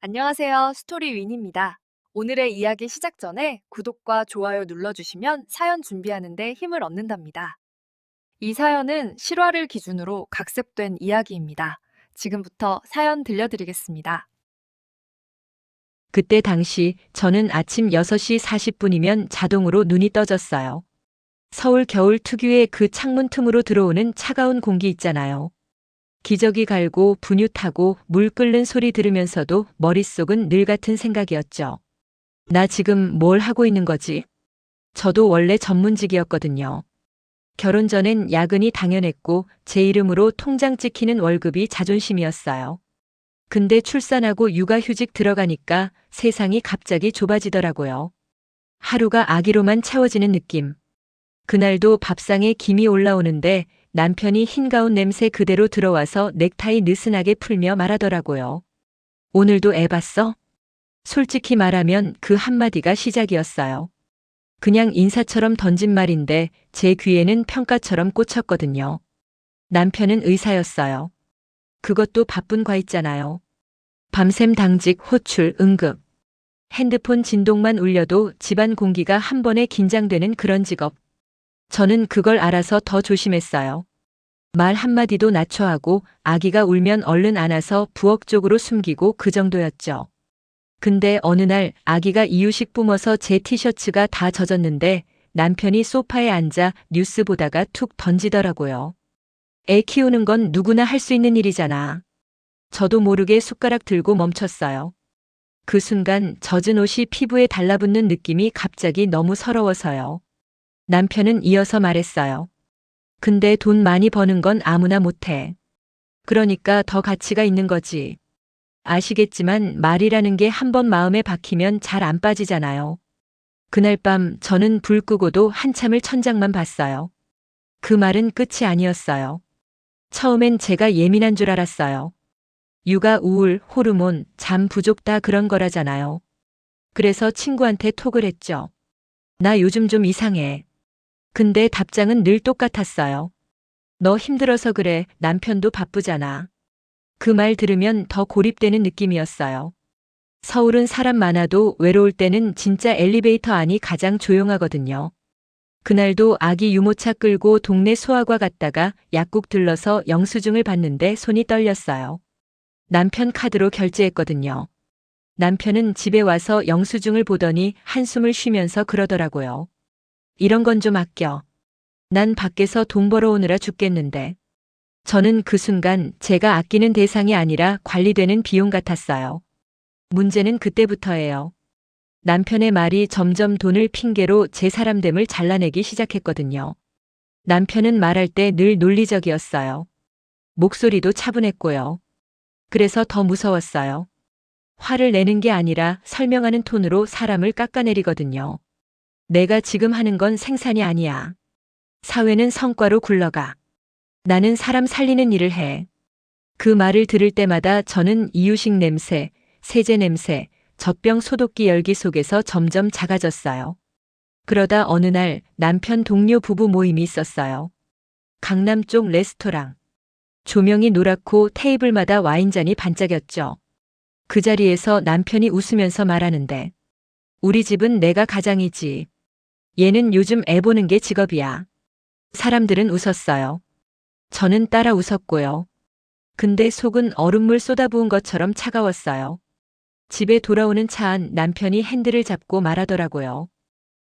안녕하세요. 스토리윈입니다. 오늘의 이야기 시작 전에 구독과 좋아요 눌러주시면 사연 준비하는데 힘을 얻는답니다. 이 사연은 실화를 기준으로 각색된 이야기입니다. 지금부터 사연 들려드리겠습니다. 그때 당시 저는 아침 6시 40분이면 자동으로 눈이 떠졌어요. 서울 겨울 특유의 그 창문 틈으로 들어오는 차가운 공기 있잖아요. 기저귀 갈고 분유 타고 물 끓는 소리 들으면서도 머릿속은 늘 같은 생각이었죠. 나 지금 뭘 하고 있는 거지? 저도 원래 전문직이었거든요. 결혼 전엔 야근이 당연했고 제 이름으로 통장 찍히는 월급이 자존심이었어요. 근데 출산하고 육아휴직 들어가니까 세상이 갑자기 좁아지더라고요. 하루가 아기로만 채워지는 느낌. 그날도 밥상에 김이 올라오는데 남편이 흰 가운 냄새 그대로 들어와서 넥타이 느슨하게 풀며 말하더라고요. 오늘도 애 봤어? 솔직히 말하면 그 한마디가 시작이었어요. 그냥 인사처럼 던진 말인데 제 귀에는 평가처럼 꽂혔거든요. 남편은 의사였어요. 그것도 바쁜 과 있잖아요. 밤샘 당직, 호출, 응급. 핸드폰 진동만 울려도 집안 공기가 한 번에 긴장되는 그런 직업. 저는 그걸 알아서 더 조심했어요. 말 한마디도 낮춰하고 아기가 울면 얼른 안아서 부엌 쪽으로 숨기고 그 정도였죠. 근데 어느 날 아기가 이유식 뿜어서 제 티셔츠가 다 젖었는데 남편이 소파에 앉아 뉴스 보다가 툭 던지더라고요. 애 키우는 건 누구나 할 수 있는 일이잖아. 저도 모르게 숟가락 들고 멈췄어요. 그 순간 젖은 옷이 피부에 달라붙는 느낌이 갑자기 너무 서러워서요. 남편은 이어서 말했어요. 근데 돈 많이 버는 건 아무나 못해. 그러니까 더 가치가 있는 거지. 아시겠지만 말이라는 게 한 번 마음에 박히면 잘 안 빠지잖아요. 그날 밤 저는 불 끄고도 한참을 천장만 봤어요. 그 말은 끝이 아니었어요. 처음엔 제가 예민한 줄 알았어요. 육아 우울, 호르몬, 잠 부족 다 그런 거라잖아요. 그래서 친구한테 톡을 했죠. 나 요즘 좀 이상해. 근데 답장은 늘 똑같았어요. 너 힘들어서 그래, 남편도 바쁘잖아. 그 말 들으면 더 고립되는 느낌이었어요. 서울은 사람 많아도 외로울 때는 진짜 엘리베이터 안이 가장 조용하거든요. 그날도 아기 유모차 끌고 동네 소아과 갔다가 약국 들러서 영수증을 받는데 손이 떨렸어요. 남편 카드로 결제했거든요. 남편은 집에 와서 영수증을 보더니 한숨을 쉬면서 그러더라고요. 이런 건 좀 아껴. 난 밖에서 돈 벌어오느라 죽겠는데. 저는 그 순간 제가 아끼는 대상이 아니라 관리되는 비용 같았어요. 문제는 그때부터예요. 남편의 말이 점점 돈을 핑계로 제 사람됨을 잘라내기 시작했거든요. 남편은 말할 때 늘 논리적이었어요. 목소리도 차분했고요. 그래서 더 무서웠어요. 화를 내는 게 아니라 설명하는 톤으로 사람을 깎아내리거든요. 내가 지금 하는 건 생산이 아니야. 사회는 성과로 굴러가. 나는 사람 살리는 일을 해. 그 말을 들을 때마다 저는 이유식 냄새, 세제 냄새, 젖병 소독기 열기 속에서 점점 작아졌어요. 그러다 어느 날 남편 동료 부부 모임이 있었어요. 강남 쪽 레스토랑. 조명이 노랗고 테이블마다 와인잔이 반짝였죠. 그 자리에서 남편이 웃으면서 말하는데, 우리 집은 내가 가장이지. 얘는 요즘 애 보는 게 직업이야. 사람들은 웃었어요. 저는 따라 웃었고요. 근데 속은 얼음물 쏟아부은 것처럼 차가웠어요. 집에 돌아오는 차 안 남편이 핸들을 잡고 말하더라고요.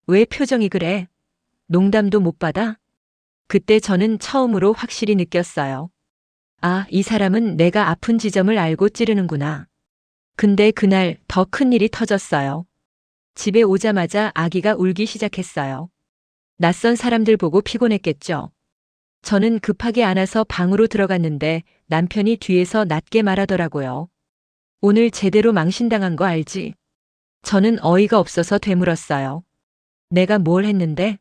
왜 표정이 그래? 농담도 못 받아? 그때 저는 처음으로 확실히 느꼈어요. 아, 이 사람은 내가 아픈 지점을 알고 찌르는구나. 근데 그날 더 큰 일이 터졌어요. 집에 오자마자 아기가 울기 시작했어요. 낯선 사람들 보고 피곤했겠죠. 저는 급하게 안아서 방으로 들어갔는데 남편이 뒤에서 낮게 말하더라고요. 오늘 제대로 망신당한 거 알지? 저는 어이가 없어서 되물었어요. 내가 뭘 했는데?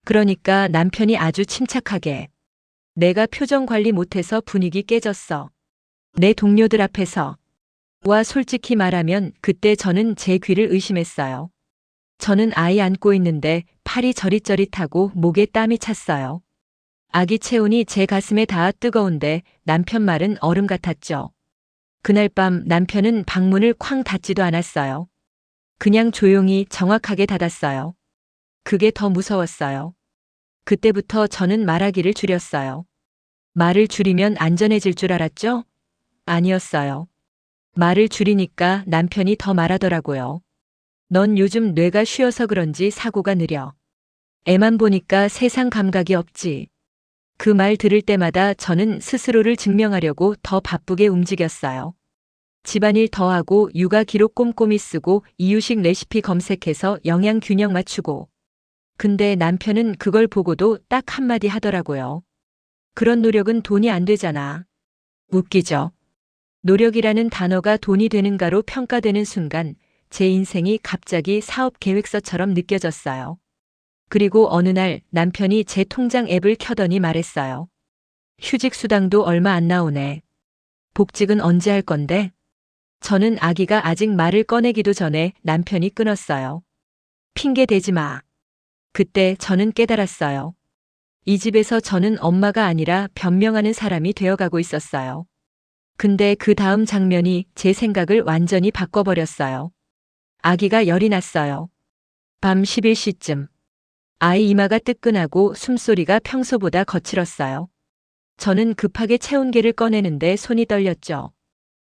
그러니까 남편이 아주 침착하게. 내가 표정 관리 못해서 분위기 깨졌어. 내 동료들 앞에서. 와, 솔직히 말하면 그때 저는 제 귀를 의심했어요. 저는 아이 안고 있는데 팔이 저릿저릿하고 목에 땀이 찼어요. 아기 체온이 제 가슴에 닿아 뜨거운데 남편 말은 얼음 같았죠. 그날 밤 남편은 방문을 쾅 닫지도 않았어요. 그냥 조용히 정확하게 닫았어요. 그게 더 무서웠어요. 그때부터 저는 말하기를 줄였어요. 말을 줄이면 안전해질 줄 알았죠? 아니었어요. 말을 줄이니까 남편이 더 말하더라고요. 넌 요즘 뇌가 쉬어서 그런지 사고가 느려. 애만 보니까 세상 감각이 없지. 그 말 들을 때마다 저는 스스로를 증명하려고 더 바쁘게 움직였어요. 집안일 더하고 육아 기록 꼼꼼히 쓰고 이유식 레시피 검색해서 영양 균형 맞추고. 근데 남편은 그걸 보고도 딱 한마디 하더라고요. 그런 노력은 돈이 안 되잖아. 웃기죠? 노력이라는 단어가 돈이 되는가로 평가되는 순간 제 인생이 갑자기 사업 계획서처럼 느껴졌어요. 그리고 어느 날 남편이 제 통장 앱을 켜더니 말했어요. 휴직 수당도 얼마 안 나오네. 복직은 언제 할 건데? 저는 아기가 아직 말을 꺼내기도 전에 남편이 끊었어요. 핑계 대지 마. 그때 저는 깨달았어요. 이 집에서 저는 엄마가 아니라 변명하는 사람이 되어가고 있었어요. 근데 그 다음 장면이 제 생각을 완전히 바꿔버렸어요. 아기가 열이 났어요. 밤 11시쯤. 아이 이마가 뜨끈하고 숨소리가 평소보다 거칠었어요. 저는 급하게 체온계를 꺼내는데 손이 떨렸죠.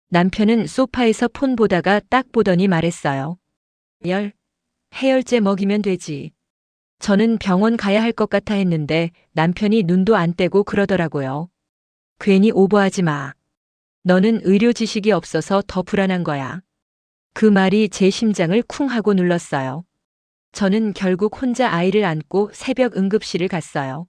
남편은 소파에서 폰 보다가 딱 보더니 말했어요. 해열제 먹이면 되지. 저는 병원 가야 할 것 같아 했는데 남편이 눈도 안 떼고 그러더라고요. 괜히 오버하지 마. 너는 의료 지식이 없어서 더 불안한 거야. 그 말이 제 심장을 쿵 하고 눌렀어요. 저는 결국 혼자 아이를 안고 새벽 응급실을 갔어요.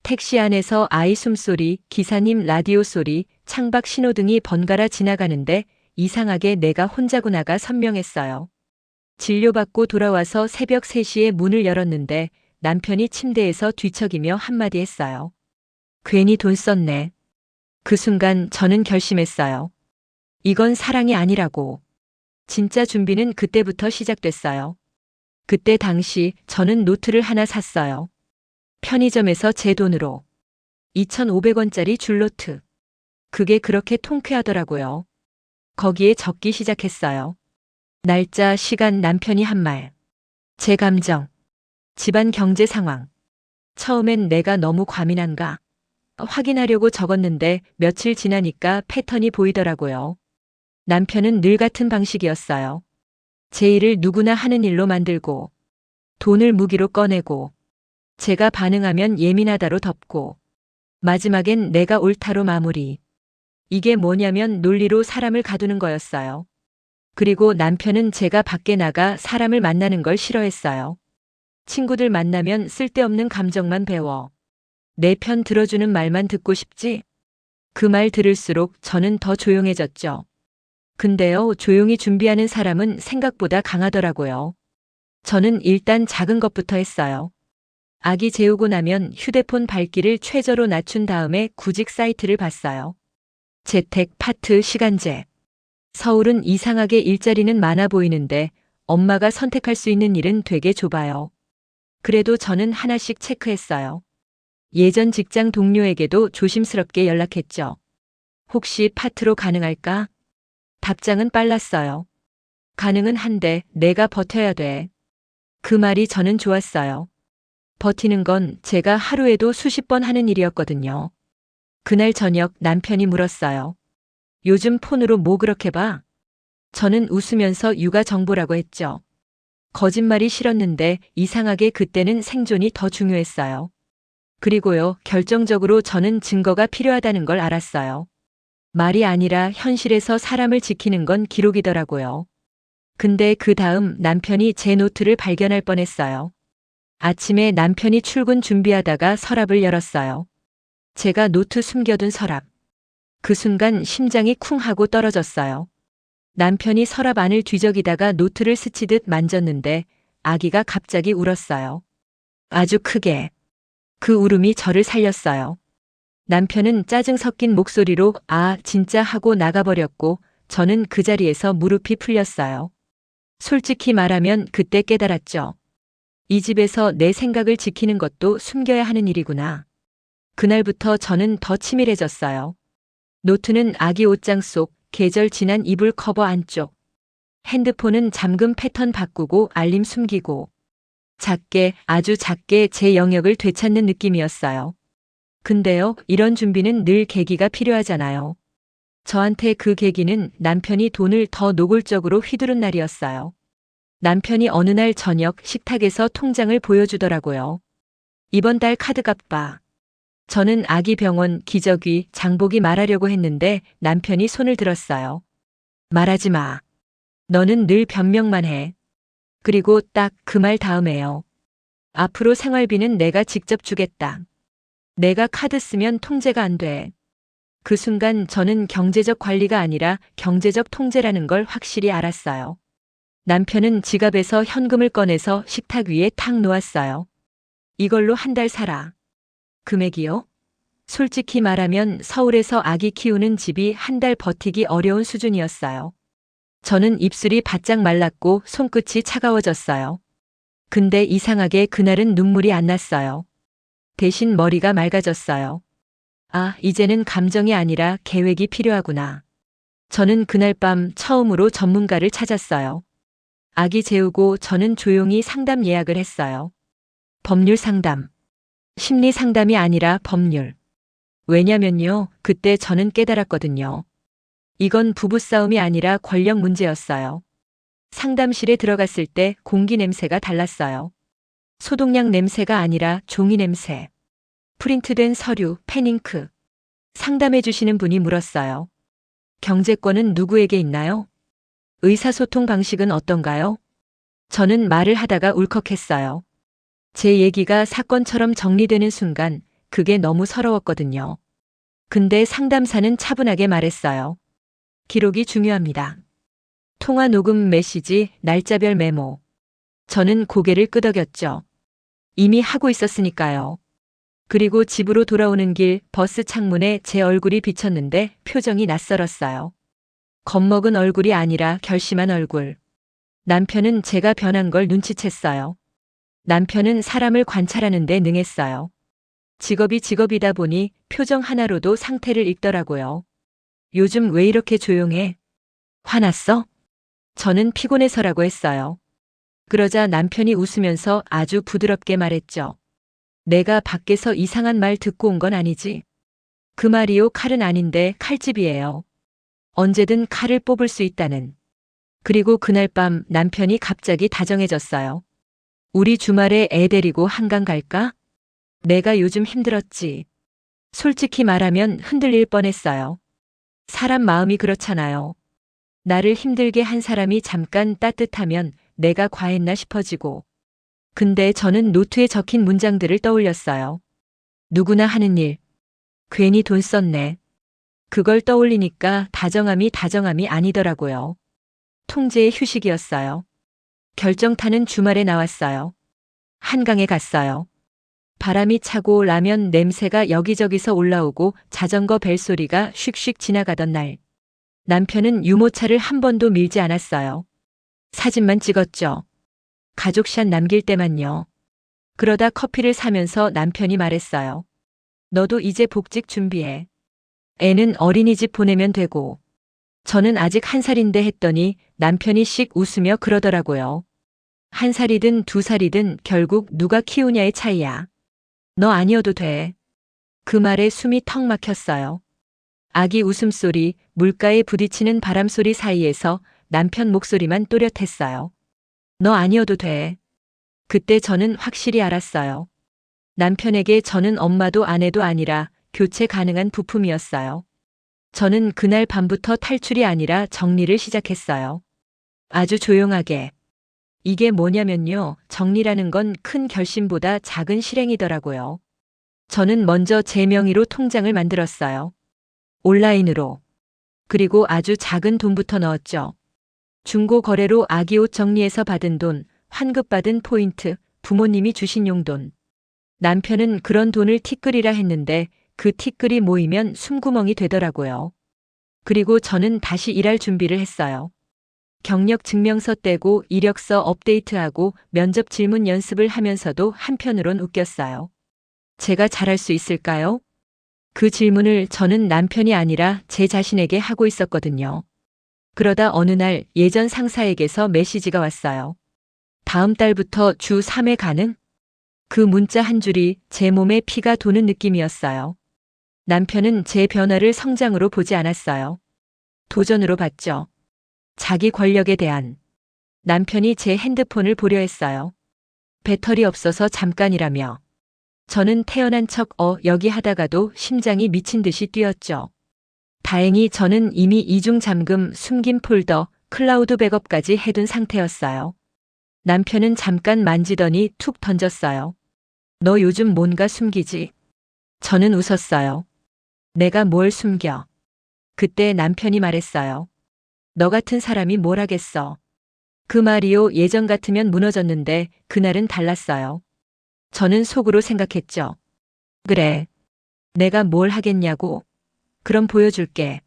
택시 안에서 아이 숨소리, 기사님 라디오 소리, 창밖 신호등이 번갈아 지나가는데 이상하게 내가 혼자구나가 선명했어요. 진료받고 돌아와서 새벽 3시에 문을 열었는데 남편이 침대에서 뒤척이며 한마디 했어요. 괜히 돈 썼네. 그 순간 저는 결심했어요. 이건 사랑이 아니라고. 진짜 준비는 그때부터 시작됐어요. 그때 당시 저는 노트를 하나 샀어요. 편의점에서 제 돈으로. 2,500원짜리 줄노트. 그게 그렇게 통쾌하더라고요. 거기에 적기 시작했어요. 날짜, 시간, 남편이 한 말. 제 감정. 집안 경제 상황. 처음엔 내가 너무 과민한가? 확인하려고 적었는데 며칠 지나니까 패턴이 보이더라고요. 남편은 늘 같은 방식이었어요. 제 일을 누구나 하는 일로 만들고, 돈을 무기로 꺼내고, 제가 반응하면 예민하다로 덮고, 마지막엔 내가 옳다로 마무리. 이게 뭐냐면 논리로 사람을 가두는 거였어요. 그리고 남편은 제가 밖에 나가 사람을 만나는 걸 싫어했어요. 친구들 만나면 쓸데없는 감정만 배워. 내 편 들어주는 말만 듣고 싶지? 그 말 들을수록 저는 더 조용해졌죠. 근데요, 조용히 준비하는 사람은 생각보다 강하더라고요. 저는 일단 작은 것부터 했어요. 아기 재우고 나면 휴대폰 밝기를 최저로 낮춘 다음에 구직 사이트를 봤어요. 재택, 파트, 시간제. 서울은 이상하게 일자리는 많아 보이는데 엄마가 선택할 수 있는 일은 되게 좁아요. 그래도 저는 하나씩 체크했어요. 예전 직장 동료에게도 조심스럽게 연락했죠. 혹시 파트로 가능할까? 답장은 빨랐어요. 가능은 한데 내가 버텨야 돼. 그 말이 저는 좋았어요. 버티는 건 제가 하루에도 수십 번 하는 일이었거든요. 그날 저녁 남편이 물었어요. 요즘 폰으로 뭐 그렇게 봐? 저는 웃으면서 육아 정보라고 했죠. 거짓말이 싫었는데 이상하게 그때는 생존이 더 중요했어요. 그리고요, 결정적으로 저는 증거가 필요하다는 걸 알았어요. 말이 아니라 현실에서 사람을 지키는 건 기록이더라고요. 근데 그 다음 남편이 제 노트를 발견할 뻔했어요. 아침에 남편이 출근 준비하다가 서랍을 열었어요. 제가 노트 숨겨둔 서랍. 그 순간 심장이 쿵 하고 떨어졌어요. 남편이 서랍 안을 뒤적이다가 노트를 스치듯 만졌는데 아기가 갑자기 울었어요. 아주 크게. 그 울음이 저를 살렸어요. 남편은 짜증 섞인 목소리로 아, 진짜 하고 나가버렸고 저는 그 자리에서 무릎이 풀렸어요. 솔직히 말하면 그때 깨달았죠. 이 집에서 내 생각을 지키는 것도 숨겨야 하는 일이구나. 그날부터 저는 더 치밀해졌어요. 노트는 아기 옷장 속, 계절 지난 이불 커버 안쪽. 핸드폰은 잠금 패턴 바꾸고 알림 숨기고. 작게, 아주 작게 제 영역을 되찾는 느낌이었어요. 근데요, 이런 준비는 늘 계기가 필요하잖아요. 저한테 그 계기는 남편이 돈을 더 노골적으로 휘두른 날이었어요. 남편이 어느 날 저녁 식탁에서 통장을 보여주더라고요. 이번 달 카드값 봐. 저는 아기 병원, 기저귀, 장보기 말하려고 했는데 남편이 손을 들었어요. 말하지 마. 너는 늘 변명만 해. 그리고 딱 그 말 다음에요. 앞으로 생활비는 내가 직접 주겠다. 내가 카드 쓰면 통제가 안 돼. 그 순간 저는 경제적 관리가 아니라 경제적 통제라는 걸 확실히 알았어요. 남편은 지갑에서 현금을 꺼내서 식탁 위에 탁 놓았어요. 이걸로 한 달 살아. 금액이요? 솔직히 말하면 서울에서 아기 키우는 집이 한 달 버티기 어려운 수준이었어요. 저는 입술이 바짝 말랐고 손끝이 차가워졌어요. 근데 이상하게 그날은 눈물이 안 났어요. 대신 머리가 맑아졌어요. 아, 이제는 감정이 아니라 계획이 필요하구나. 저는 그날 밤 처음으로 전문가를 찾았어요. 아기 재우고 저는 조용히 상담 예약을 했어요. 법률 상담. 심리 상담이 아니라 법률. 왜냐면요, 그때 저는 깨달았거든요. 이건 부부싸움이 아니라 권력 문제였어요. 상담실에 들어갔을 때 공기 냄새가 달랐어요. 소독약 냄새가 아니라 종이 냄새. 프린트된 서류, 펜잉크. 상담해 주시는 분이 물었어요. 경제권은 누구에게 있나요? 의사소통 방식은 어떤가요? 저는 말을 하다가 울컥했어요. 제 얘기가 사건처럼 정리되는 순간 그게 너무 서러웠거든요. 근데 상담사는 차분하게 말했어요. 기록이 중요합니다. 통화 녹음 메시지, 날짜별 메모. 저는 고개를 끄덕였죠. 이미 하고 있었으니까요. 그리고 집으로 돌아오는 길 버스 창문에 제 얼굴이 비쳤는데 표정이 낯설었어요. 겁먹은 얼굴이 아니라 결심한 얼굴. 남편은 제가 변한 걸 눈치챘어요. 남편은 사람을 관찰하는 데 능했어요. 직업이 직업이다 보니 표정 하나로도 상태를 읽더라고요. 요즘 왜 이렇게 조용해? 화났어? 저는 피곤해서라고 했어요. 그러자 남편이 웃으면서 아주 부드럽게 말했죠. 내가 밖에서 이상한 말 듣고 온 건 아니지. 그 말이요, 칼은 아닌데 칼집이에요. 언제든 칼을 뽑을 수 있다는. 그리고 그날 밤 남편이 갑자기 다정해졌어요. 우리 주말에 애 데리고 한강 갈까? 내가 요즘 힘들었지. 솔직히 말하면 흔들릴 뻔했어요. 사람 마음이 그렇잖아요. 나를 힘들게 한 사람이 잠깐 따뜻하면 내가 과했나 싶어지고. 근데 저는 노트에 적힌 문장들을 떠올렸어요. 누구나 하는 일. 괜히 돈 썼네. 그걸 떠올리니까 다정함이 아니더라고요. 통제의 휴식이었어요. 결정타는 주말에 나왔어요. 한강에 갔어요. 바람이 차고 라면 냄새가 여기저기서 올라오고 자전거 벨소리가 슉슉 지나가던 날. 남편은 유모차를 한 번도 밀지 않았어요. 사진만 찍었죠. 가족샷 남길 때만요. 그러다 커피를 사면서 남편이 말했어요. 너도 이제 복직 준비해. 애는 어린이집 보내면 되고. 저는 아직 1살인데 했더니 남편이 씩 웃으며 그러더라고요. 1살이든 2살이든 결국 누가 키우냐의 차이야. 너 아니어도 돼. 그 말에 숨이 턱 막혔어요. 아기 웃음소리, 물가에 부딪히는 바람소리 사이에서 남편 목소리만 또렷했어요. 너 아니어도 돼. 그때 저는 확실히 알았어요. 남편에게 저는 엄마도 아내도 아니라 교체 가능한 부품이었어요. 저는 그날 밤부터 탈출이 아니라 정리를 시작했어요. 아주 조용하게. 이게 뭐냐면요. 정리라는 건 큰 결심보다 작은 실행이더라고요. 저는 먼저 제 명의로 통장을 만들었어요. 온라인으로. 그리고 아주 작은 돈부터 넣었죠. 중고 거래로 아기 옷 정리해서 받은 돈, 환급받은 포인트, 부모님이 주신 용돈. 남편은 그런 돈을 티끌이라 했는데 그 티끌이 모이면 숨구멍이 되더라고요. 그리고 저는 다시 일할 준비를 했어요. 경력 증명서 떼고 이력서 업데이트하고 면접 질문 연습을 하면서도 한편으론 웃겼어요. 제가 잘할 수 있을까요? 그 질문을 저는 남편이 아니라 제 자신에게 하고 있었거든요. 그러다 어느 날 예전 상사에게서 메시지가 왔어요. 다음 달부터 주 3회 가능? 그 문자 한 줄이 제 몸에 피가 도는 느낌이었어요. 남편은 제 변화를 성장으로 보지 않았어요. 도전으로 봤죠. 자기 권력에 대한. 남편이 제 핸드폰을 보려 했어요. 배터리 없어서 잠깐이라며. 저는 태어난 척 여기 하다가도 심장이 미친 듯이 뛰었죠. 다행히 저는 이미 이중 잠금, 숨긴 폴더, 클라우드 백업까지 해둔 상태였어요. 남편은 잠깐 만지더니 툭 던졌어요. 너 요즘 뭔가 숨기지? 저는 웃었어요. 내가 뭘 숨겨? 그때 남편이 말했어요. 너 같은 사람이 뭘 하겠어? 그 말이요, 예전 같으면 무너졌는데 그날은 달랐어요. 저는 속으로 생각했죠. 그래. 내가 뭘 하겠냐고. 그럼 보여줄게.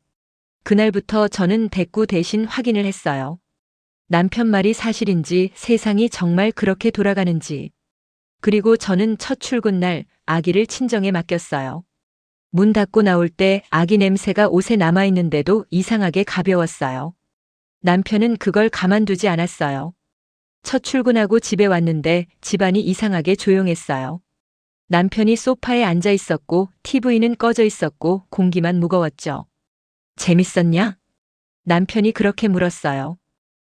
그날부터 저는 대꾸 대신 확인을 했어요. 남편 말이 사실인지, 세상이 정말 그렇게 돌아가는지. 그리고 저는 첫 출근 날 아기를 친정에 맡겼어요. 문 닫고 나올 때 아기 냄새가 옷에 남아있는데도 이상하게 가벼웠어요. 남편은 그걸 가만두지 않았어요. 첫 출근하고 집에 왔는데 집안이 이상하게 조용했어요. 남편이 소파에 앉아 있었고 TV는 꺼져 있었고 공기만 무거웠죠. 재밌었냐? 남편이 그렇게 물었어요.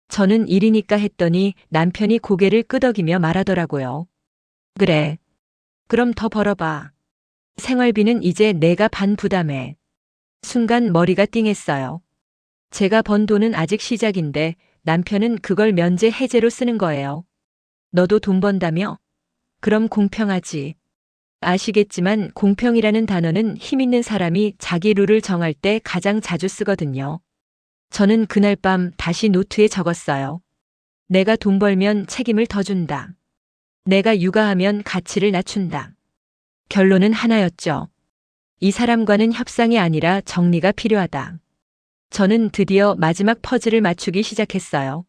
저는 일이니까 했더니 남편이 고개를 끄덕이며 말하더라고요. 그래. 그럼 더 벌어봐. 생활비는 이제 내가 반 부담해. 순간 머리가 띵했어요. 제가 번 돈은 아직 시작인데 남편은 그걸 면제 해제로 쓰는 거예요. 너도 돈 번다며? 그럼 공평하지. 아시겠지만 공평이라는 단어는 힘 있는 사람이 자기 룰을 정할 때 가장 자주 쓰거든요. 저는 그날 밤 다시 노트에 적었어요. 내가 돈 벌면 책임을 더 준다. 내가 육아하면 가치를 낮춘다. 결론은 하나였죠. 이 사람과는 협상이 아니라 정리가 필요하다. 저는 드디어 마지막 퍼즐을 맞추기 시작했어요.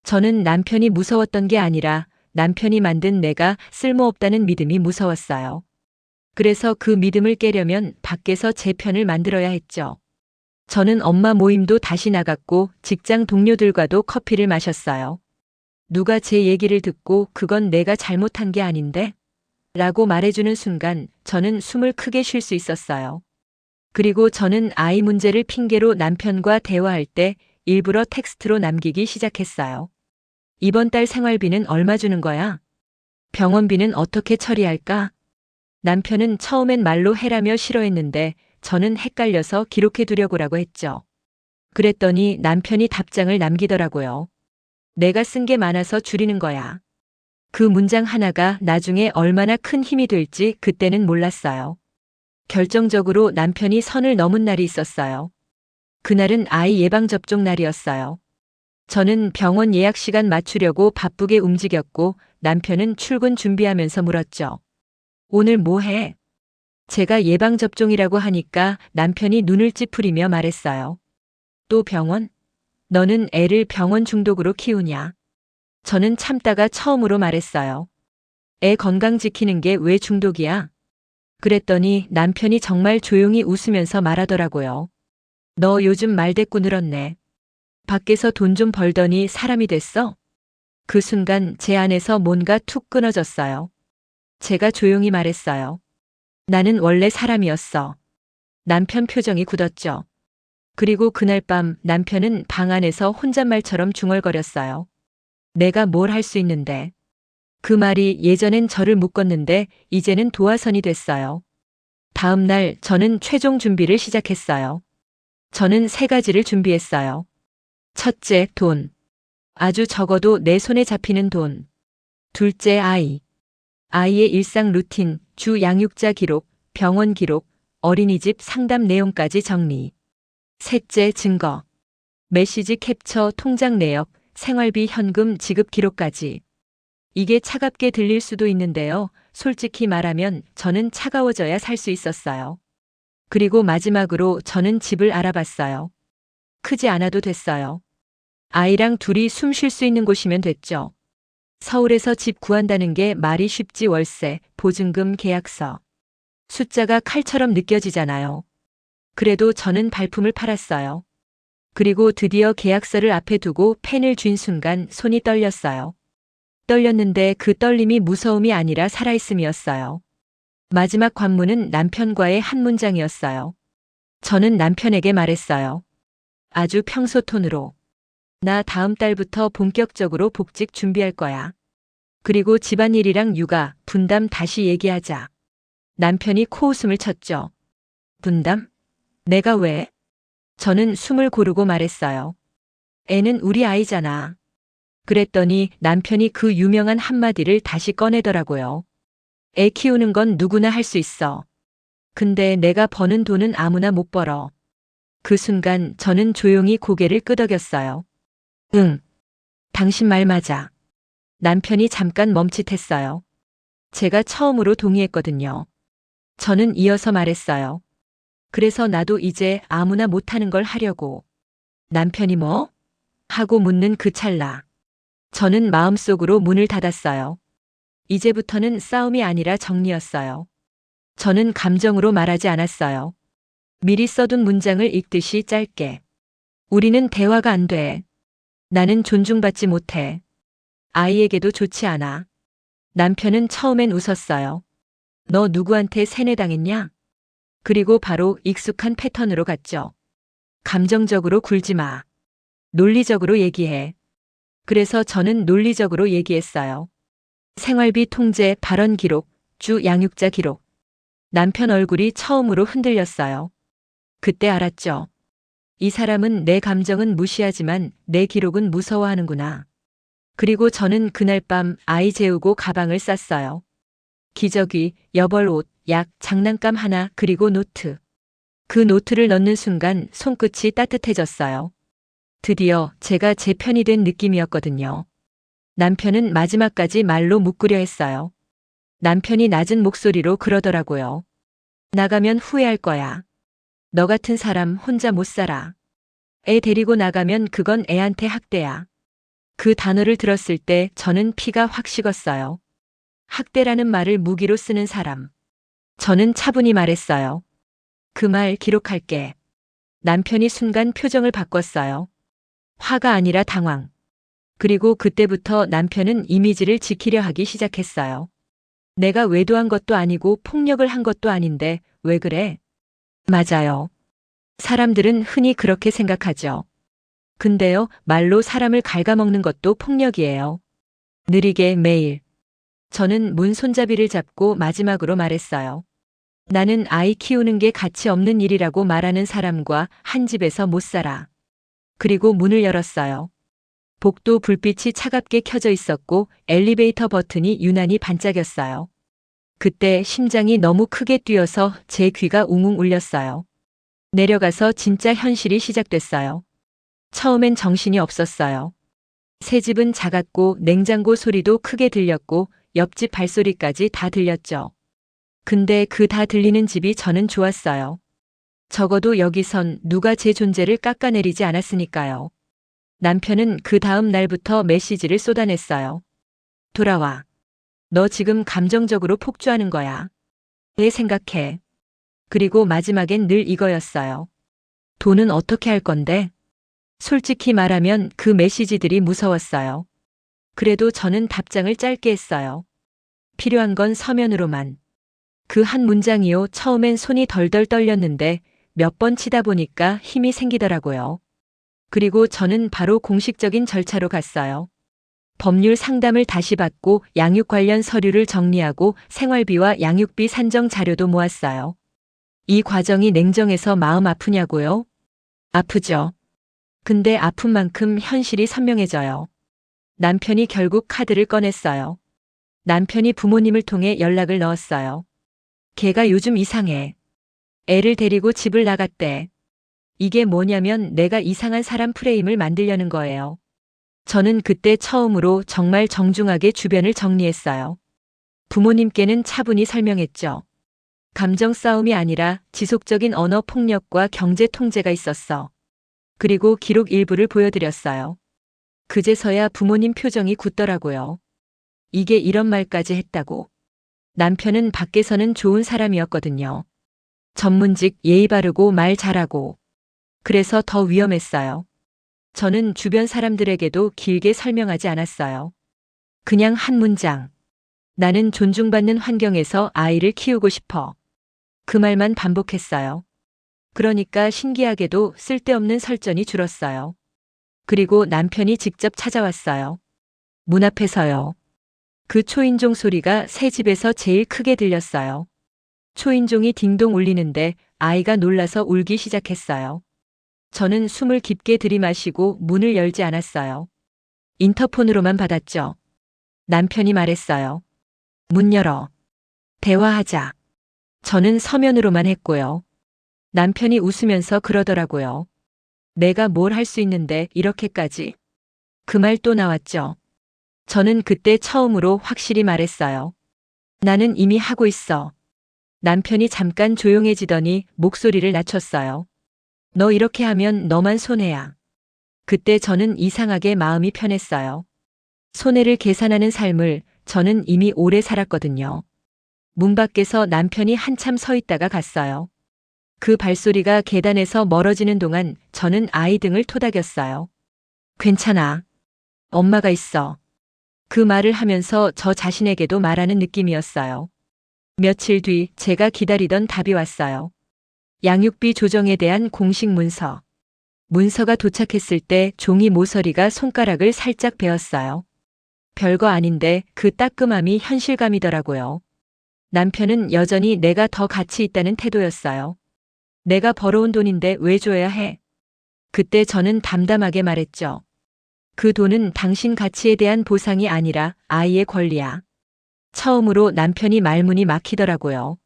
저는 남편이 무서웠던 게 아니라 남편이 만든 내가 쓸모없다는 믿음이 무서웠어요. 그래서 그 믿음을 깨려면 밖에서 제 편을 만들어야 했죠. 저는 엄마 모임도 다시 나갔고 직장 동료들과도 커피를 마셨어요. 누가 제 얘기를 듣고 그건 내가 잘못한 게 아닌데? 라고 말해주는 순간 저는 숨을 크게 쉴 수 있었어요. 그리고 저는 아이 문제를 핑계로 남편과 대화할 때 일부러 텍스트로 남기기 시작했어요. 이번 달 생활비는 얼마 주는 거야? 병원비는 어떻게 처리할까? 남편은 처음엔 말로 해라며 싫어했는데 저는 헷갈려서 기록해 두려고라고 했죠. 그랬더니 남편이 답장을 남기더라고요. 내가 쓴 게 많아서 줄이는 거야. 그 문장 하나가 나중에 얼마나 큰 힘이 될지 그때는 몰랐어요. 결정적으로 남편이 선을 넘은 날이 있었어요. 그날은 아이 예방접종 날이었어요. 저는 병원 예약 시간 맞추려고 바쁘게 움직였고 남편은 출근 준비하면서 물었죠. 오늘 뭐 해? 제가 예방접종이라고 하니까 남편이 눈을 찌푸리며 말했어요. 또 병원? 너는 애를 병원 중독으로 키우냐? 저는 참다가 처음으로 말했어요. 애 건강 지키는 게 왜 중독이야? 그랬더니 남편이 정말 조용히 웃으면서 말하더라고요. 너 요즘 말대꾸 늘었네. 밖에서 돈 좀 벌더니 사람이 됐어? 그 순간 제 안에서 뭔가 툭 끊어졌어요. 제가 조용히 말했어요. 나는 원래 사람이었어. 남편 표정이 굳었죠. 그리고 그날 밤 남편은 방 안에서 혼잣말처럼 중얼거렸어요. 내가 뭘 할 수 있는데. 그 말이 예전엔 저를 묶었는데 이제는 도화선이 됐어요. 다음 날 저는 최종 준비를 시작했어요. 저는 3가지를 준비했어요. 첫째, 돈. 아주 적어도 내 손에 잡히는 돈. 둘째, 아이. 아이의 일상 루틴, 주 양육자 기록, 병원 기록, 어린이집 상담 내용까지 정리. 셋째, 증거. 메시지 캡처, 통장 내역, 생활비 현금 지급 기록까지. 이게 차갑게 들릴 수도 있는데요. 솔직히 말하면 저는 차가워져야 살 수 있었어요. 그리고 마지막으로 저는 집을 알아봤어요. 크지 않아도 됐어요. 아이랑 둘이 숨 쉴 수 있는 곳이면 됐죠. 서울에서 집 구한다는 게 말이 쉽지 월세, 보증금 계약서. 숫자가 칼처럼 느껴지잖아요. 그래도 저는 발품을 팔았어요. 그리고 드디어 계약서를 앞에 두고 펜을 쥔 순간 손이 떨렸어요. 떨렸는데 그 떨림이 무서움이 아니라 살아있음이었어요. 마지막 관문은 남편과의 한 문장이었어요. 저는 남편에게 말했어요. 아주 평소 톤으로. 나 다음 달부터 본격적으로 복직 준비할 거야. 그리고 집안일이랑 육아, 분담 다시 얘기하자. 남편이 코웃음을 쳤죠. 분담? 내가 왜? 저는 숨을 고르고 말했어요. 애는 우리 아이잖아. 그랬더니 남편이 그 유명한 한마디를 다시 꺼내더라고요. 애 키우는 건 누구나 할 수 있어. 근데 내가 버는 돈은 아무나 못 벌어. 그 순간 저는 조용히 고개를 끄덕였어요. 응. 당신 말 맞아. 남편이 잠깐 멈칫했어요. 제가 처음으로 동의했거든요. 저는 이어서 말했어요. 그래서 나도 이제 아무나 못하는 걸 하려고. 남편이 뭐? 하고 묻는 그 찰나. 저는 마음속으로 문을 닫았어요. 이제부터는 싸움이 아니라 정리였어요. 저는 감정으로 말하지 않았어요. 미리 써둔 문장을 읽듯이 짧게. 우리는 대화가 안 돼. 나는 존중받지 못해. 아이에게도 좋지 않아. 남편은 처음엔 웃었어요. 너 누구한테 세뇌당했냐? 그리고 바로 익숙한 패턴으로 갔죠. 감정적으로 굴지 마. 논리적으로 얘기해. 그래서 저는 논리적으로 얘기했어요. 생활비 통제, 발언 기록, 주 양육자 기록. 남편 얼굴이 처음으로 흔들렸어요. 그때 알았죠. 이 사람은 내 감정은 무시하지만 내 기록은 무서워하는구나. 그리고 저는 그날 밤 아이 재우고 가방을 쌌어요. 기저귀, 여벌 옷, 약, 장난감 하나, 그리고 노트. 그 노트를 넣는 순간 손끝이 따뜻해졌어요. 드디어 제가 제 편이 된 느낌이었거든요. 남편은 마지막까지 말로 묶으려 했어요. 남편이 낮은 목소리로 그러더라고요. 나가면 후회할 거야. 너 같은 사람 혼자 못 살아. 애 데리고 나가면 그건 애한테 학대야. 그 단어를 들었을 때 저는 피가 확 식었어요. 학대라는 말을 무기로 쓰는 사람. 저는 차분히 말했어요. 그 말 기록할게. 남편이 순간 표정을 바꿨어요. 화가 아니라 당황. 그리고 그때부터 남편은 이미지를 지키려 하기 시작했어요. 내가 외도한 것도 아니고 폭력을 한 것도 아닌데 왜 그래? 맞아요. 사람들은 흔히 그렇게 생각하죠. 근데요, 말로 사람을 갉아먹는 것도 폭력이에요. 느리게 매일. 저는 문 손잡이를 잡고 마지막으로 말했어요. 나는 아이 키우는 게 가치 없는 일이라고 말하는 사람과 한 집에서 못 살아. 그리고 문을 열었어요. 복도 불빛이 차갑게 켜져 있었고 엘리베이터 버튼이 유난히 반짝였어요. 그때 심장이 너무 크게 뛰어서 제 귀가 웅웅 울렸어요. 내려가서 진짜 현실이 시작됐어요. 처음엔 정신이 없었어요. 새 집은 작았고 냉장고 소리도 크게 들렸고 옆집 발소리까지 다 들렸죠. 근데 그 다 들리는 집이 저는 좋았어요. 적어도 여기선 누가 제 존재를 깎아내리지 않았으니까요. 남편은 그 다음 날부터 메시지를 쏟아냈어요. 돌아와. 너 지금 감정적으로 폭주하는 거야. 왜 생각해? 그리고 마지막엔 늘 이거였어요. 돈은 어떻게 할 건데? 솔직히 말하면 그 메시지들이 무서웠어요. 그래도 저는 답장을 짧게 했어요. 필요한 건 서면으로만. 그 한 문장이요. 처음엔 손이 덜덜 떨렸는데 몇 번 치다 보니까 힘이 생기더라고요. 그리고 저는 바로 공식적인 절차로 갔어요. 법률 상담을 다시 받고 양육 관련 서류를 정리하고 생활비와 양육비 산정 자료도 모았어요. 이 과정이 냉정해서 마음 아프냐고요? 아프죠. 근데 아픈 만큼 현실이 선명해져요. 남편이 결국 카드를 꺼냈어요. 남편이 부모님을 통해 연락을 넣었어요. 걔가 요즘 이상해. 애를 데리고 집을 나갔대. 이게 뭐냐면 내가 이상한 사람 프레임을 만들려는 거예요. 저는 그때 처음으로 정말 정중하게 주변을 정리했어요. 부모님께는 차분히 설명했죠. 감정 싸움이 아니라 지속적인 언어 폭력과 경제 통제가 있었어. 그리고 기록 일부를 보여드렸어요. 그제서야 부모님 표정이 굳더라고요. 이게 이런 말까지 했다고. 남편은 밖에서는 좋은 사람이었거든요. 전문직, 예의 바르고 말 잘하고. 그래서 더 위험했어요. 저는 주변 사람들에게도 길게 설명하지 않았어요. 그냥 한 문장. 나는 존중받는 환경에서 아이를 키우고 싶어. 그 말만 반복했어요. 그러니까 신기하게도 쓸데없는 설전이 줄었어요. 그리고 남편이 직접 찾아왔어요. 문 앞에서요. 그 초인종 소리가 새 집에서 제일 크게 들렸어요. 초인종이 딩동 울리는데 아이가 놀라서 울기 시작했어요. 저는 숨을 깊게 들이마시고 문을 열지 않았어요. 인터폰으로만 받았죠. 남편이 말했어요. 문 열어. 대화하자. 저는 서면으로만 했고요. 남편이 웃으면서 그러더라고요. 내가 뭘 할 수 있는데 이렇게까지. 그 말 또 나왔죠. 저는 그때 처음으로 확실히 말했어요. 나는 이미 하고 있어. 남편이 잠깐 조용해지더니 목소리를 낮췄어요. 너 이렇게 하면 너만 손해야. 그때 저는 이상하게 마음이 편했어요. 손해를 계산하는 삶을 저는 이미 오래 살았거든요. 문 밖에서 남편이 한참 서 있다가 갔어요. 그 발소리가 계단에서 멀어지는 동안 저는 아이 등을 토닥였어요. 괜찮아. 엄마가 있어. 그 말을 하면서 저 자신에게도 말하는 느낌이었어요. 며칠 뒤 제가 기다리던 답이 왔어요. 양육비 조정에 대한 공식 문서. 문서가 도착했을 때 종이 모서리가 손가락을 살짝 베었어요. 별거 아닌데 그 따끔함이 현실감이더라고요. 남편은 여전히 내가 더 가치 있다는 태도였어요. 내가 벌어온 돈인데 왜 줘야 해? 그때 저는 담담하게 말했죠. 그 돈은 당신 가치에 대한 보상이 아니라 아이의 권리야. 처음으로 남편이 말문이 막히더라고요.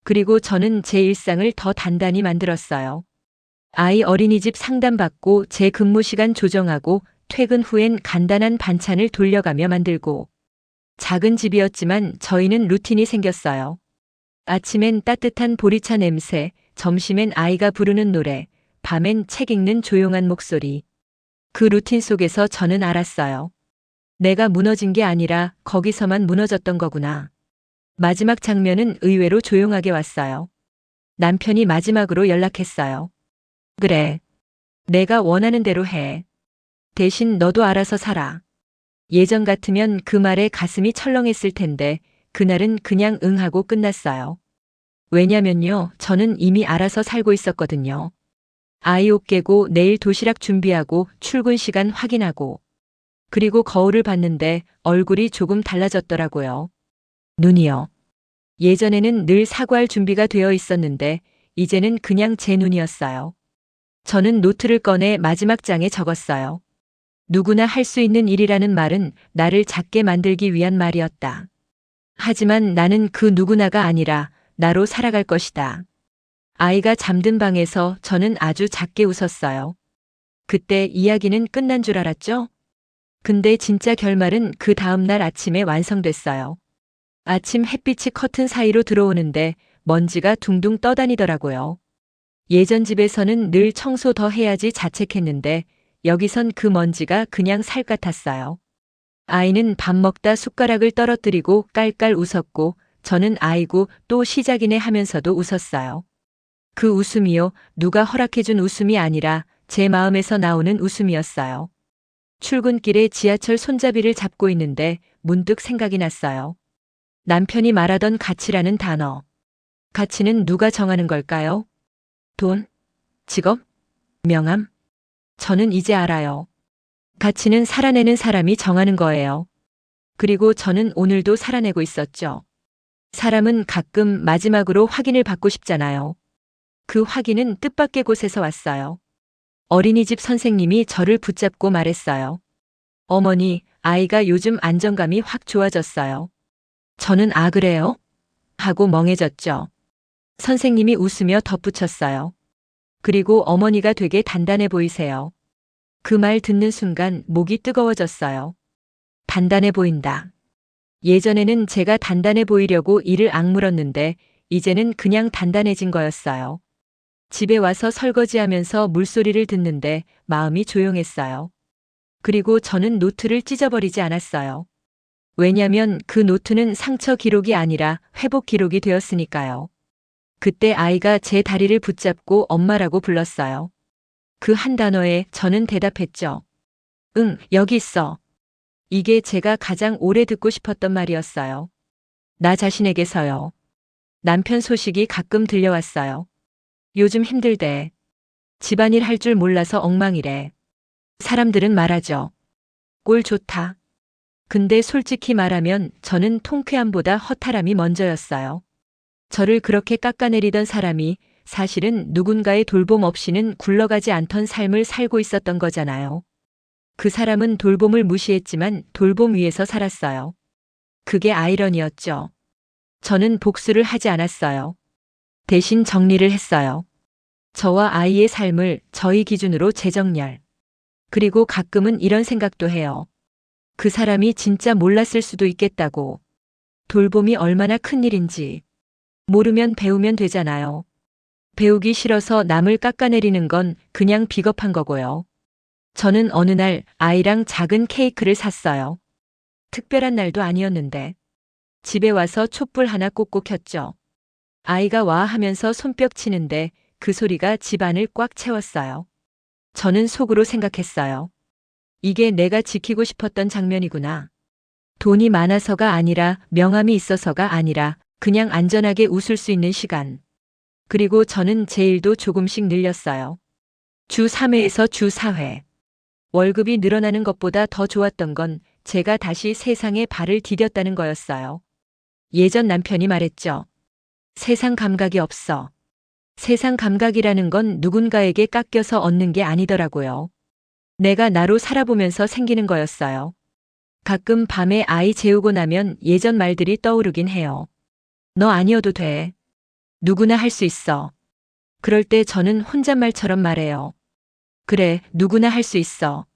그리고 저는 제 일상을 더 단단히 만들었어요. 아이 어린이집 상담받고 제 근무 시간 조정하고 퇴근 후엔 간단한 반찬을 돌려가며 만들고. 작은 집이었지만 저희는 루틴이 생겼어요. 아침엔 따뜻한 보리차 냄새, 점심엔 아이가 부르는 노래, 밤엔 책 읽는 조용한 목소리. 그 루틴 속에서 저는 알았어요. 내가 무너진 게 아니라 거기서만 무너졌던 거구나. 마지막 장면은 의외로 조용하게 왔어요. 남편이 마지막으로 연락했어요. 그래. 내가 원하는 대로 해. 대신 너도 알아서 살아. 예전 같으면 그 말에 가슴이 철렁했을 텐데 그날은 그냥 응하고 끝났어요. 왜냐면요, 저는 이미 알아서 살고 있었거든요. 아이 옷 깨고 내일 도시락 준비하고 출근 시간 확인하고. 그리고 거울을 봤는데 얼굴이 조금 달라졌더라고요. 눈이요. 예전에는 늘 사과할 준비가 되어 있었는데 이제는 그냥 제 눈이었어요. 저는 노트를 꺼내 마지막 장에 적었어요. 누구나 할 수 있는 일이라는 말은 나를 작게 만들기 위한 말이었다. 하지만 나는 그 누구나가 아니라 나로 살아갈 것이다. 아이가 잠든 방에서 저는 아주 작게 웃었어요. 그때 이야기는 끝난 줄 알았죠? 근데 진짜 결말은 그 다음 날 아침에 완성됐어요. 아침 햇빛이 커튼 사이로 들어오는데 먼지가 둥둥 떠다니더라고요. 예전 집에서는 늘 청소 더 해야지 자책했는데 여기선 그 먼지가 그냥 살 같았어요. 아이는 밥 먹다 숟가락을 떨어뜨리고 깔깔 웃었고 저는 아이고 또 시작이네 하면서도 웃었어요. 그 웃음이요, 누가 허락해준 웃음이 아니라 제 마음에서 나오는 웃음이었어요. 출근길에 지하철 손잡이를 잡고 있는데 문득 생각이 났어요. 남편이 말하던 가치라는 단어. 가치는 누가 정하는 걸까요? 돈? 직업? 명함? 저는 이제 알아요. 가치는 살아내는 사람이 정하는 거예요. 그리고 저는 오늘도 살아내고 있었죠. 사람은 가끔 마지막으로 확인을 받고 싶잖아요. 그 확인은 뜻밖의 곳에서 왔어요. 어린이집 선생님이 저를 붙잡고 말했어요. 어머니, 아이가 요즘 안정감이 확 좋아졌어요. 저는 아, 그래요? 하고 멍해졌죠. 선생님이 웃으며 덧붙였어요. 그리고 어머니가 되게 단단해 보이세요. 그 말 듣는 순간 목이 뜨거워졌어요. 단단해 보인다. 예전에는 제가 단단해 보이려고 이를 악물었는데 이제는 그냥 단단해진 거였어요. 집에 와서 설거지하면서 물소리를 듣는데 마음이 조용했어요. 그리고 저는 노트를 찢어버리지 않았어요. 왜냐면 그 노트는 상처 기록이 아니라 회복 기록이 되었으니까요. 그때 아이가 제 다리를 붙잡고 엄마라고 불렀어요. 그 한 단어에 저는 대답했죠. 응, 여기 있어. 이게 제가 가장 오래 듣고 싶었던 말이었어요. 나 자신에게서요. 남편 소식이 가끔 들려왔어요. 요즘 힘들대. 집안일 할 줄 몰라서 엉망이래. 사람들은 말하죠. 꼴 좋다. 근데 솔직히 말하면 저는 통쾌함보다 허탈함이 먼저였어요. 저를 그렇게 깎아내리던 사람이 사실은 누군가의 돌봄 없이는 굴러가지 않던 삶을 살고 있었던 거잖아요. 그 사람은 돌봄을 무시했지만 돌봄 위에서 살았어요. 그게 아이러니였죠. 저는 복수를 하지 않았어요. 대신 정리를 했어요. 저와 아이의 삶을 저희 기준으로 재정렬. 그리고 가끔은 이런 생각도 해요. 그 사람이 진짜 몰랐을 수도 있겠다고. 돌봄이 얼마나 큰 일인지. 모르면 배우면 되잖아요. 배우기 싫어서 남을 깎아내리는 건 그냥 비겁한 거고요. 저는 어느 날 아이랑 작은 케이크를 샀어요. 특별한 날도 아니었는데. 집에 와서 촛불 하나 꽂고 켰죠. 아이가 와 하면서 손뼉 치는데 그 소리가 집안을 꽉 채웠어요. 저는 속으로 생각했어요. 이게 내가 지키고 싶었던 장면이구나. 돈이 많아서가 아니라 명함이 있어서가 아니라 그냥 안전하게 웃을 수 있는 시간. 그리고 저는 제 일도 조금씩 늘렸어요. 주 3회에서 주 4회. 월급이 늘어나는 것보다 더 좋았던 건 제가 다시 세상에 발을 디뎠다는 거였어요. 예전 남편이 말했죠. 세상 감각이 없어. 세상 감각이라는 건 누군가에게 깎여서 얻는 게 아니더라고요. 내가 나로 살아보면서 생기는 거였어요. 가끔 밤에 아이 재우고 나면 예전 말들이 떠오르긴 해요. 너 아니어도 돼. 누구나 할 수 있어. 그럴 때 저는 혼잣말처럼 말해요. 그래, 누구나 할 수 있어.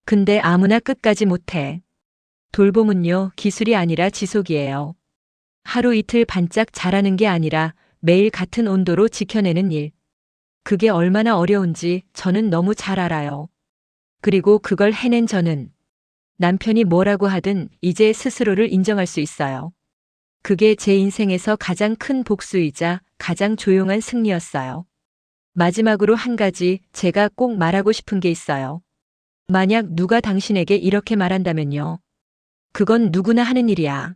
근데 아무나 끝까지 못해. 돌봄은요, 기술이 아니라 지속이에요. 하루 이틀 반짝 잘하는 게 아니라 매일 같은 온도로 지켜내는 일. 그게 얼마나 어려운지 저는 너무 잘 알아요. 그리고 그걸 해낸 저는 남편이 뭐라고 하든 이제 스스로를 인정할 수 있어요. 그게 제 인생에서 가장 큰 복수이자 가장 조용한 승리였어요. 마지막으로 한 가지 제가 꼭 말하고 싶은 게 있어요. 만약 누가 당신에게 이렇게 말한다면요. 그건 누구나 하는 일이야.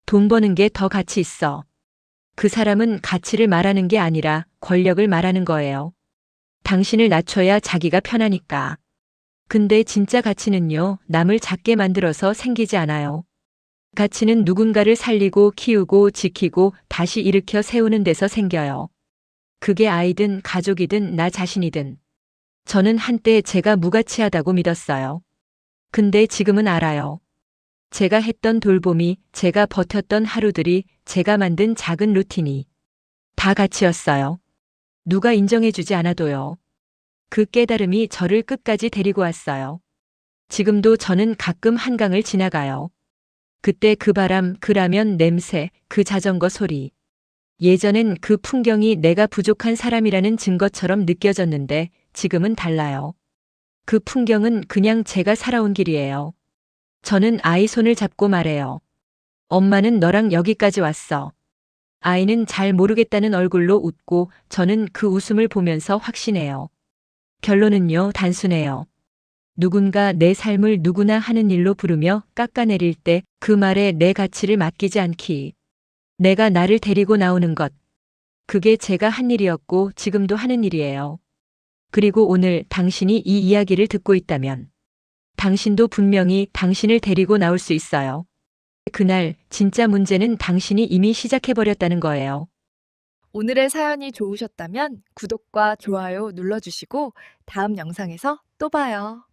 돈 버는 게 더 가치 있어. 그 사람은 가치를 말하는 게 아니라 권력을 말하는 거예요. 당신을 낮춰야 자기가 편하니까. 근데 진짜 가치는요, 남을 작게 만들어서 생기지 않아요. 가치는 누군가를 살리고 키우고 지키고 다시 일으켜 세우는 데서 생겨요. 그게 아이든 가족이든 나 자신이든. 저는 한때 제가 무가치하다고 믿었어요. 근데 지금은 알아요. 제가 했던 돌봄이, 제가 버텼던 하루들이, 제가 만든 작은 루틴이 다 가치였어요. 누가 인정해주지 않아도요. 그 깨달음이 저를 끝까지 데리고 왔어요. 지금도 저는 가끔 한강을 지나가요. 그때 그 바람, 그 라면 냄새, 그 자전거 소리. 예전엔 그 풍경이 내가 부족한 사람이라는 증거처럼 느껴졌는데 지금은 달라요. 그 풍경은 그냥 제가 살아온 길이에요. 저는 아이 손을 잡고 말해요. 엄마는 너랑 여기까지 왔어. 아이는 잘 모르겠다는 얼굴로 웃고 저는 그 웃음을 보면서 확신해요. 결론은요, 단순해요. 누군가 내 삶을 누구나 하는 일로 부르며 깎아내릴 때 그 말에 내 가치를 맡기지 않기. 내가 나를 데리고 나오는 것. 그게 제가 한 일이었고 지금도 하는 일이에요. 그리고 오늘 당신이 이 이야기를 듣고 있다면 당신도 분명히 당신을 데리고 나올 수 있어요. 그날 진짜 문제는 당신이 이미 시작해버렸다는 거예요. 오늘의 사연이 좋으셨다면 구독과 좋아요 눌러주시고 다음 영상에서 또 봐요.